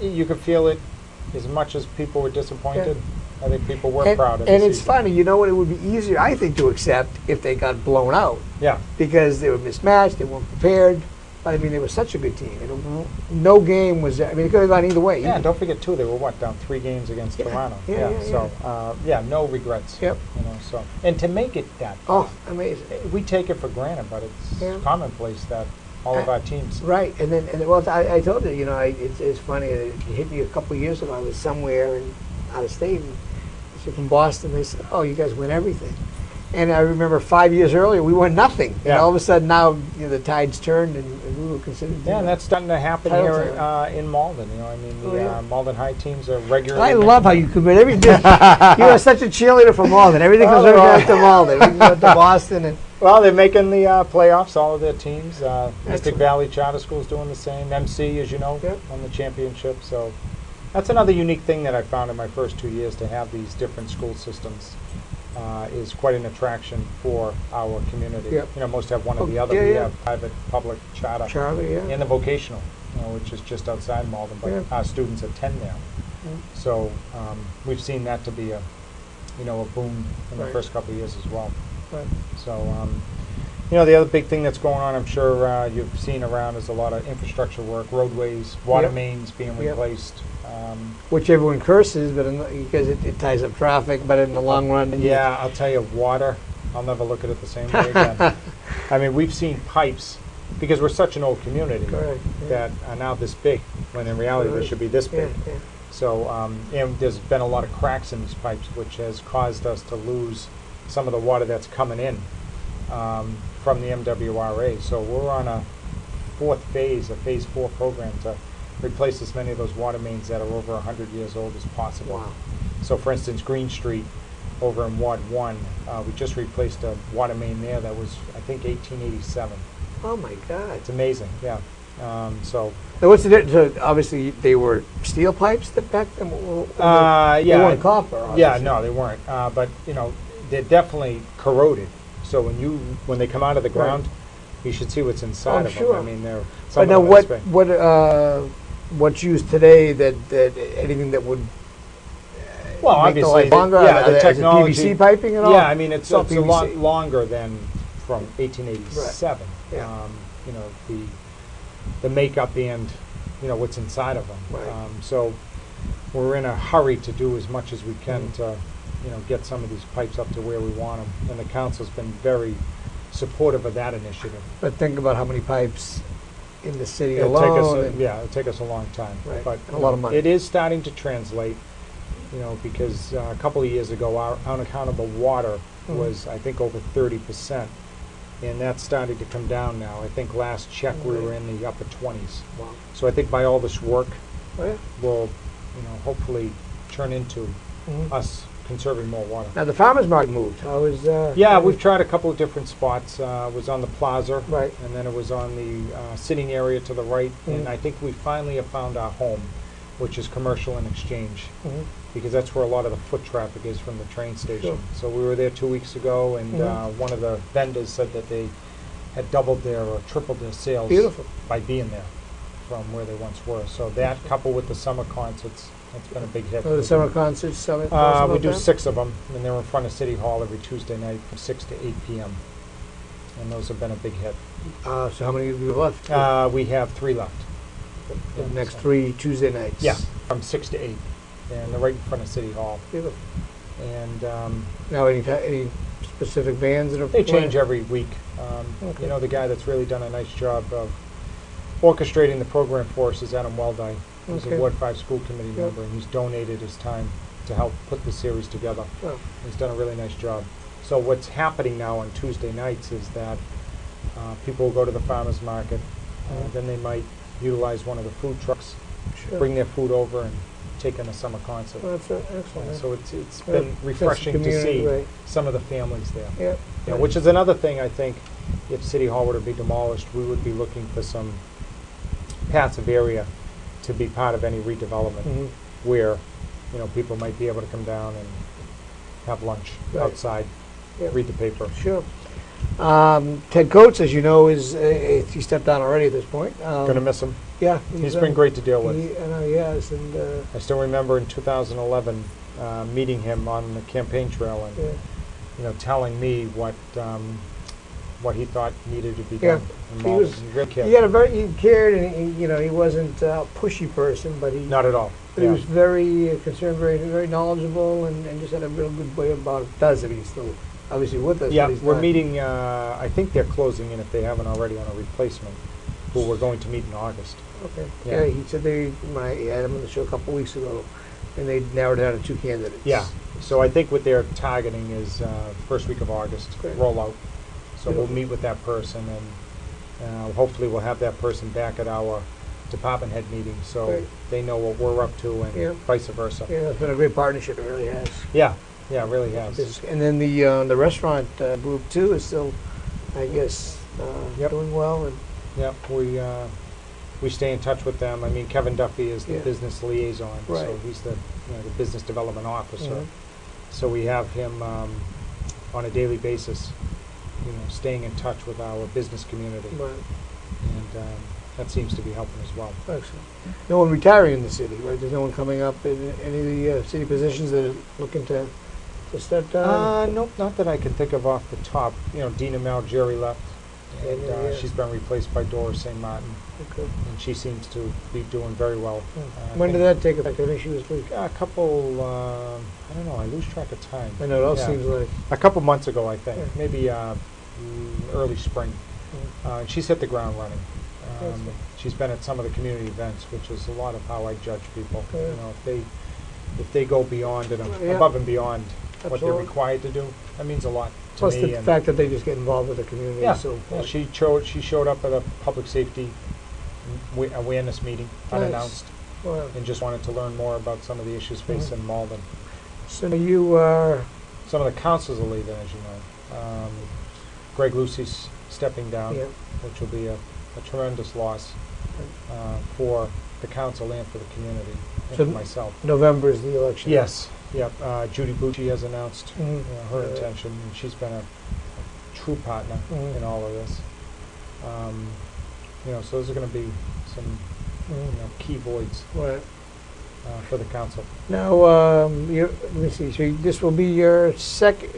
you could feel it as much as people were disappointed. I think people were proud of it. And it's funny, it would be easier, I think, to accept if they got blown out. Yeah. Because they were mismatched, they weren't prepared. I mean, they were such a good team. No game was, it could have gone either way. Yeah, don't forget, too, they were, down 3 games against Toronto. So, no regrets. Yep. And to make it that. Amazing. We take it for granted, but it's commonplace that all of our teams. Right. And I told you, it's funny. It hit me a couple of years ago. I was somewhere out of state, and from Boston. They said, you guys win everything. And I remember 5 years earlier, we won nothing. And all of a sudden now, the tide's turned, and we were considered. Yeah, and that's starting to happen here in Malden. The Malden High teams are regularly. I love how you commit everything. You are such a cheerleader for Malden. Everything goes right to Malden. We go to Boston and. Well, they're making the playoffs. All of their teams. Mystic Valley Charter School's doing the same. MC, as you know, won the championship. So that's another unique thing that I found in my first 2 years, to have these different school systems. Is quite an attraction for our community. Yep. Most have one or the other. We have private, public, charter, and the vocational, which is just outside Malden, but our students attend there. So we've seen that to be a boom in the first couple of years as well. Right. So You know, the other big thing that's going on, I'm sure you've seen around, is a lot of infrastructure work, roadways, water Yep. mains being Yep. replaced. Which everyone curses, but because it ties up traffic, but in the long run. Yeah, I'll tell you, water, I'll never look at it the same way again. I mean, we've seen pipes, because we're such an old community, Correct, yeah. that are now this big, when in reality they should be this Yeah, big. yeah. So, and there's been a lot of cracks in these pipes, which has caused us to lose some of the water that's coming in from the MWRA. So we're on a fourth phase, a phase 4 program to replace as many of those water mains that are over 100 years old as possible. Wow. So for instance, Green Street over in Ward 1, we just replaced a water main there that was, I think, 1887. Oh my God. It's amazing, yeah. So Now what's the difference? So obviously they were steel pipes that back then? yeah, They weren't copper, yeah, obviously. no, they weren't. But you know, they're definitely corroded. So when they come out of the ground, you should see what's inside I'm of sure. them. I mean, they're. But now what's used today that anything that would Well, make the obviously, life longer? yeah, the Is it technology. PVC piping at all? Yeah, I mean, it's a all lot PVC. longer than from 1887. Right. Yeah. You know, the makeup and what's inside of them. Right. So we're in a hurry to do as much as we can to get some of these pipes up to where we want them, and the council's been very supportive of that initiative. But think about how many pipes in the city It'll alone. it'll take us a long time. Right. But A lot of money. It is starting to translate, because a couple of years ago, our unaccountable water Mhm. was, I think, over 30%. And that's starting to come down now. I think last check we were in the upper 20s. Wow. So I think by all this work, Oh, yeah. will hopefully turn into Mhm. us conserving more water. Now the farmer's market moved. I was. Yeah, we've tried a couple of different spots. It was on the plaza, Right. and then it was on the sitting area to the right. And Mhm. I think we finally have found our home, which is Commercial and Exchange, Mhm. because that's where a lot of the foot traffic is from the train station. Sure. So we were there 2 weeks ago, and Mhm. one of the vendors said that they had doubled their or tripled their sales Beautiful. by being there from where they once were. So that, coupled with the summer concerts, it's been a big hit. Oh, the summer concerts. Tell us about We do that. 6 of them, and they're in front of City Hall every Tuesday night from 6 to 8 p.m. And those have been a big hit. So how many have you left? We have 3 left. The next 3 Tuesday nights. Yeah, from 6 to 8, and they're right in front of City Hall. Beautiful. And Now any specific bands that are they playing? change every week. Okay. The guy that's really done a nice job of orchestrating the program for us is Adam Weldy. He's Okay. a Ward 5 school committee Yep. member, and he's donated his time to help put the series together. Oh. He's done a really nice job. So what's happening now on Tuesday nights is that people will go to the farmer's market, then they might utilize one of the food trucks, Sure. bring their food over, and take in a summer concert. Well, that's excellent. So it's Yeah, been sense of refreshing to community, see right. some of the families there. Yeah. Which is another thing, I think, if City Hall were to be demolished, we would be looking for some passive area to be part of any redevelopment Mhm. where, people might be able to come down and have lunch Right. outside, Yeah. read the paper. Sure. Ted Coates, as you know, he stepped down already at this point. Gonna miss him. Yeah. He's been great to deal with. I know he has, and I still remember in 2011 meeting him on the campaign trail and yeah. telling me what he thought needed to be Yeah. done. in He Malden. was- Really cared. he cared, and he wasn't a pushy person, but he Not at all. he was very concerned, very knowledgeable, and just had a real good way about it. Does it? He's still obviously with us. Yeah, but he's we're not- meeting, I think they're closing in, if they haven't already, on a replacement, who we're going to meet in August. Okay. Yeah. Yeah, he said when I had him on the show a couple weeks ago, and they narrowed down to 2 candidates. Yeah, so I think what they're targeting is first week of August, Great. rollout. So we'll Beautiful. meet with that person, and hopefully we'll have that person back at our department head meeting, so Great. they know what we're up to, and Yeah. vice versa. Yeah, it's been a great partnership. It really has. Yeah, it really has. And then the restaurant group too is still, I guess, Yep. doing well. And Yeah, we stay in touch with them. I mean, Kevin Duffy is the Yeah. business liaison, so Right. he's the business development officer. Mhm. So we have him on a daily basis, staying in touch with our business community, but and that seems to be helping as well. excellent. No one retiring in the city, right? There's no one coming up in any of the city positions that are looking to step down. Nope, not that I can think of off the top. Dina Malgeri left. and she's been replaced by Doris St. Martin, and she seems to be doing very well. When did that take effect? I think she was a couple, I don't know, I lose track of time. I know, it all seems like... A couple months ago, I think, maybe early spring. She's hit the ground running. She's been at some of the community events, which is a lot of how I judge people. You know, if they go beyond and above and beyond what they're required to do, that means a lot to me. Plus the fact that they just get involved with the community. Yeah, so she showed up at a public safety awareness meeting, unannounced, and just wanted to learn more about some of the issues facing Malden. So you are... Some of the councils are leaving, as you know. Greg Lucy's stepping down, which will be a tremendous loss for the council and for the community, and for myself. November is the election. Yes, yep. Judy Bucci has announced her intention, and she's been a true partner in all of this. You know, so those are going to be some key voids for the council. Now, let me see. So this will be your second.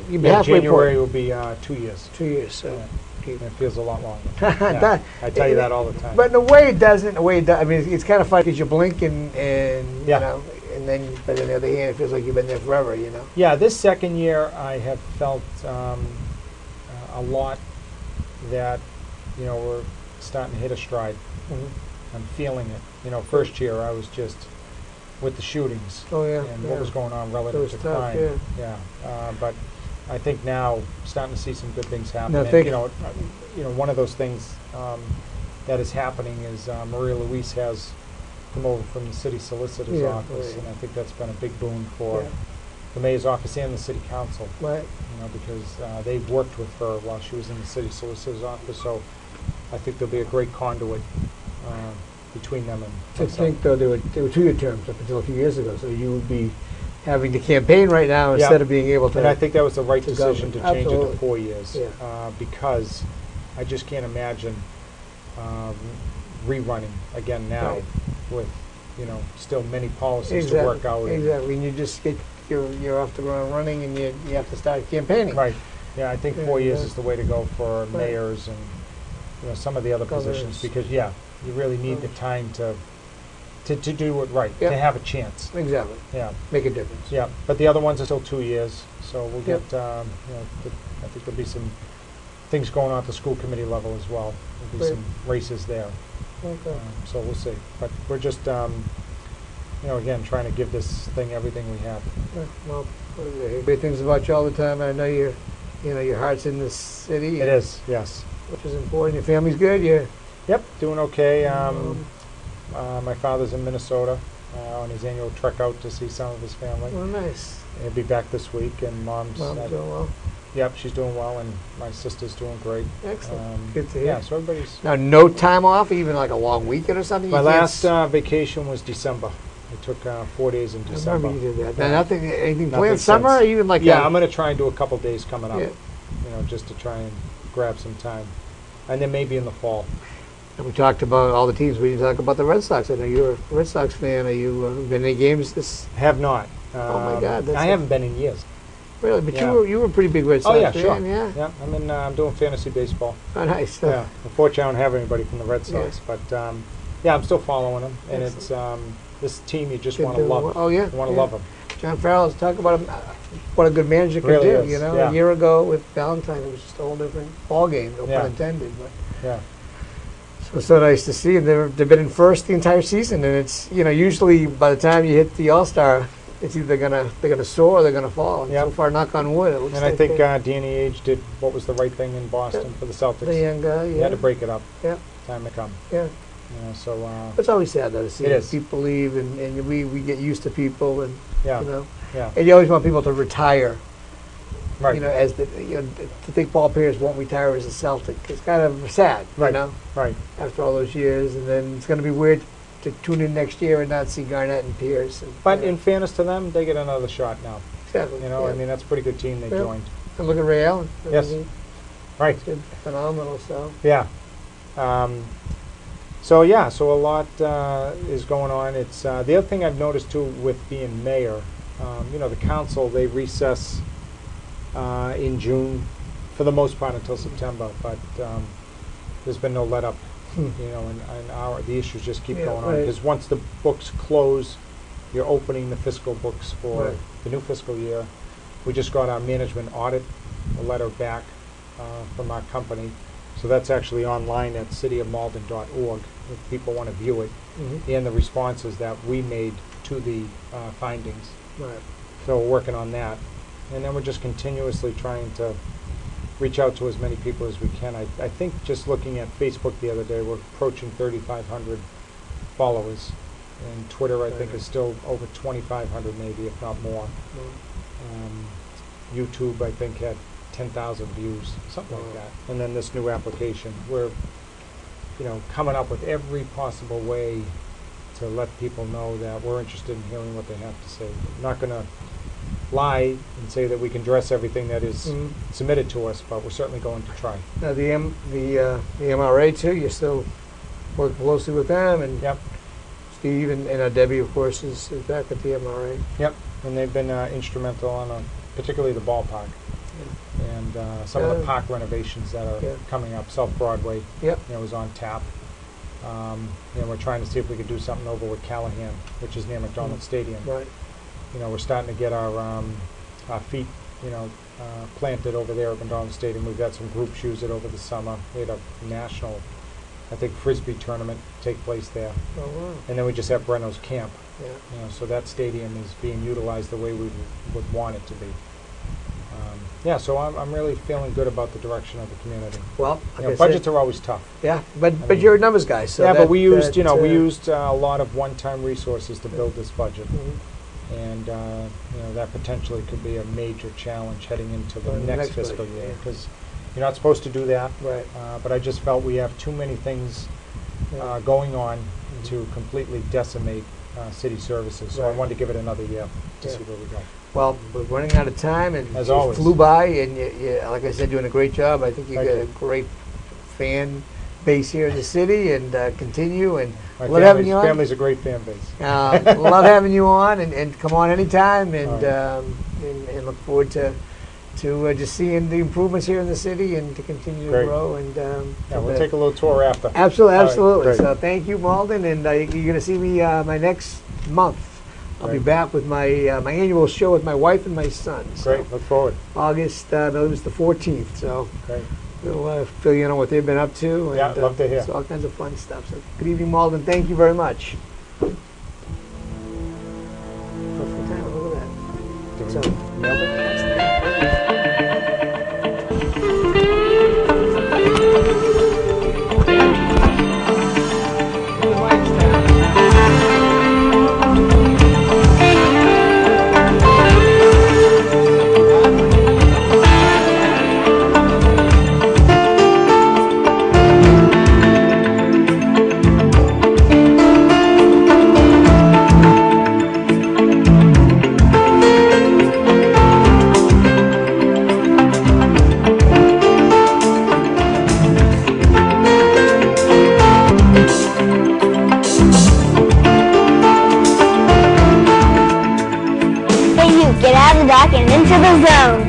January will be 2 years. 2 years. So. It feels a lot longer. I tell you that all the time. But in a way, it doesn't. In a way, it does. I mean, it's kind of funny because you blink and you know, and then, but on the other hand, it feels like you've been there forever. You know. Yeah, this second year, I have felt a lot that we're starting to hit a stride. I'm feeling it. You know, first year I was just with the shootings and what was going on relative to crime. But I think now starting to see some good things happen. No, and, one of those things that is happening is Maria Louise has come over from the city solicitor's office, and I think that's been a big boon for the mayor's office and the city council. Right. You know, because they've worked with her while she was in the city solicitor's office, so I think there'll be a great conduit between them and I think though they were 2-year terms up until a few years ago, so you would be having to campaign right now instead of being able to. And I think that was the right decision to change it to 4 4 years, because I just can't imagine rerunning again now with still many policies to work out. Exactly, and you just get you're off the ground running, and you have to start campaigning. Right. Yeah, I think 4 years is the way to go for mayors and some of the other positions, because you really need the time to do it right, to have a chance. Exactly. Yeah. Make a difference. Yeah, but the other ones are still 2 years, so we'll get, I think there'll be some things going on at the school committee level as well. There'll be some races there. Okay. So we'll see. But we're just, again, trying to give this thing everything we have. Well, I hear great things about you all the time, and I know your heart's in this city. It is, yes. Which is important. Your family's good? Yep, doing okay. My father's in Minnesota on his annual trek out to see some of his family. Oh, nice. He'll be back this week, and Mom's doing well. Yep, she's doing well, and my sister's doing great. Excellent. Good to hear. Yeah, so everybody's... Now, no time off, even like a long weekend or something? My last vacation was December. I took 4 days in December. I remember you did that. Now, anything planned summer? Or even like I'm going to try and do a couple days coming up, just to try and grab some time. And then maybe in the fall. And we talked about all the teams. We didn't talk about the Red Sox. I know you're a Red Sox fan. Are you been to any games this? Have not. Oh my God! I haven't been in years. Really, but you were a pretty big Red Sox fan. Sure. Yeah. I'm doing fantasy baseball. Oh, nice. Yeah. Unfortunately, I don't have anybody from the Red Sox, but I'm still following them. And it's this team you just want to love. Oh yeah. You want to love them. John Farrell's talk about him. What a good manager could really do. Is. A year ago with Valentine, it was just a whole different ball game. No pun intended. But so it's so nice to see. And they've been in first the entire season, and it's usually by the time you hit the All-Star, it's either they're gonna soar or they're gonna fall. And so far, knock on wood, it looks like I think Danny Age did what was the right thing in Boston for the Celtics. The young guy, He had to break it up. Yeah. Time to come. Yeah. So it's always sad though to see people leave, and we get used to people, and and you always want people to retire. Right. As to think ball players won't retire as a Celtic. It's kind of sad, Right. After all those years, and then it's going to be weird to tune in next year and not see Garnett and Pierce. But in fairness to them, they get another shot now. Exactly. I mean, that's a pretty good team they joined. And look at Ray Allen. Yes. Right. Phenomenal. So. Yeah. So a lot is going on. It's the other thing I've noticed too with being mayor. The council, they recess in June, for the most part until September. But there's been no let up, you know, and the issues just keep going on. right. Because once the books close, you're opening the fiscal books for Right. the new fiscal year. We just got our management audit, a letter back from our company. So that's actually online at cityofmalden.org if people want to view it, and the responses that we made to the findings. Right. So we're working on that. And then we're just continuously trying to reach out to as many people as we can. I think just looking at Facebook the other day, we're approaching 3,500 followers. And Twitter, I think, is still over 2,500 maybe, if not more. YouTube, I think, had 10,000 views, something like that. And then this new application, we're, you know, coming up with every possible way to let people know that we're interested in hearing what they have to say. We're not going to lie and say that we can address everything that is submitted to us, but we're certainly going to try. Now the MRA too, you still work closely with them, and Yep. Steve and Debbie, of course, is back at the MRA. Yep. And they've been instrumental on particularly the ballpark and some of the park renovations that are coming up. South Broadway, Yep. you know, is on tap. You know, we're trying to see if we could do something over with Callahan, which is near McDonald Stadium. Right. You know, we're starting to get our feet, you know, planted over there at McDonald Stadium. We've got some groups use it over the summer. We had a national, I think, Frisbee tournament take place there. Oh, wow. And then we just have Breno's Camp. Yeah. You know, so that stadium is being utilized the way we would want it to be. Yeah, so I'm really feeling good about the direction of the community. Well, You know, budgets are always tough. Yeah, but mean, you're a numbers guy, so yeah, that, but we used, that, you know, we used a lot of one-time resources to build this budget. And you know, that potentially could be a major challenge heading into the next fiscal budget, year, because you're not supposed to do that. Right. But I just felt we have too many things going on to completely decimate city services. So I Right. wanted to give it another year to Yeah. see where we go. Well, we're running out of time, and As it always. flew by, and you, like I said, doing a great job. I think you Thank got you. a great fan base here in the city, and continue, and My love having you on. family's a great fan base. Love having you on, and come on anytime, and, All right. and look forward to just seeing the improvements here in the city, and to continue Great. to grow. And Yeah, we'll take a little tour after. absolutely, All right, absolutely. great. So thank you, Malden, and you're going to see me my next month. I'll be Great. back with my my annual show with my wife and my son. So Great, look forward. August, I believe it's the 14th. So Great. we'll fill you in on what they've been up to. And, Yeah, love to hear. So all kinds of fun stuff. So good evening, Malden. Thank you very much. Perfect time. Look at that. So, Nailed it? Hey you, get out of the dock and into the zone.